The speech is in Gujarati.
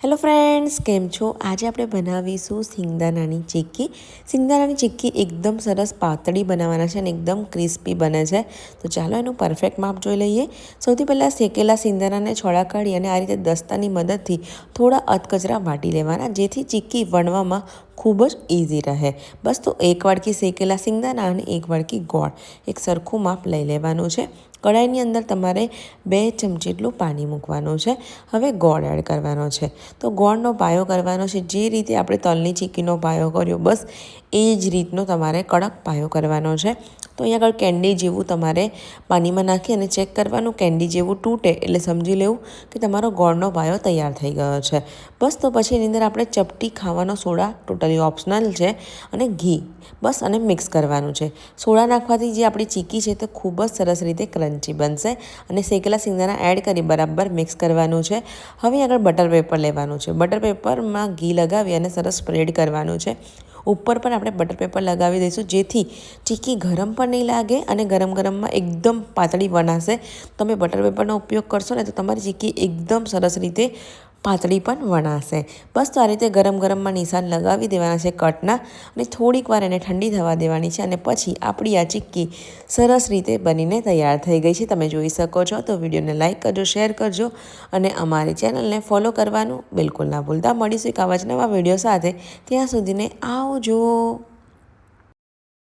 હેલો ફ્રેન્ડ્સ, કેમ છો? આજે આપણે બનાવીશું સિંગદાણાની ચીક્કી. સિંગદાણાની ચીક્કી એકદમ સરસ પાતળી બનાવવાના છે અને એકદમ ક્રિસ્પી બને છે. તો ચાલો એનું પરફેક્ટ માપ જોઈ લઈએ. સૌથી પહેલાં શેકેલા સિંગદાણાને છોડા કાઢી અને આ રીતે દસ્તાની મદદથી થોડા અધકચરા વાટી લેવાના, જેથી ચીક્કી વણવામાં ખૂબ જ ઇઝી રહે. બસ તો એક વાડકી શેકેલા સિંગદાણા અને એક વાડકી ગોળ એક સરખું માપ લઈ લેવાનું છે. કઢાઈની અંદર તમારે 2 ચમચી જેટલું પાણી મૂકવાનું છે. હવે ગોળ એડ કરવાનો છે. તો ગોળનો પાયો કરવાનો છે. જે રીતે આપણે તલની ચીક્કીનો પાયો કર્યો, બસ એ જ રીતનો તમારે કડક પાયો કરવાનો છે. તો અહીંયા આગળ કેન્ડી જેવું તમારે પાણીમાં નાખી અને ચેક કરવાનું. કેન્ડી જેવું તૂટે એટલે સમજી લેવું કે તમારો ગોળનો પાયો તૈયાર થઈ ગયો છે. બસ તો પછી એની અંદર આપણે ચપટી ખાવાનો સોડા, ટોટલી ઓપ્શનલ છે, અને ઘી બસ અને મિક્સ કરવાનું છે. સોડા નાખવાથી જે આપણી ચીક્કી છે તે ખૂબ જ સરસ રીતે ક્રન્ચી બનશે. અને શેકેલા સિંગદાણા એડ કરી બરાબર મિક્સ કરવાનું છે. હવે આગળ બટર પેપર લેવાનું છે. બટર પેપરમાં ઘી લગાવી અને સરસ સ્પ્રેડ કરવાનું છે. ઉપર પણ આપણે બટર પેપર લગાવી દઈશું, જેથી ચીક્કી ગરમ પણ નહીં લાગે અને ગરમ ગરમમાં એકદમ પાતળી વણાશે. તમે બટર પેપરનો ઉપયોગ કરશો ને તો તમારી ચીક્કી એકદમ સરસ રીતે પાતળી પણ વણાશે. બસ તો આ રીતે ગરમ ગરમમાં નિશાન લગાવી દેવાના છે કટના, અને થોડીક વાર એને ઠંડી થવા દેવાની છે. અને પછી આપણી આ ચીક્કી સરસ રીતે બનીને તૈયાર થઈ ગઈ છે. તમે જોઈ શકો છો. તો વિડીયોને લાઇક કરજો, શેર કરજો અને અમારી ચેનલને ફોલો કરવાનું બિલકુલ ના ભૂલતા. મળીશું એક આવા જ નવા વિડીયો સાથે. ત્યાં સુધીને આવજો.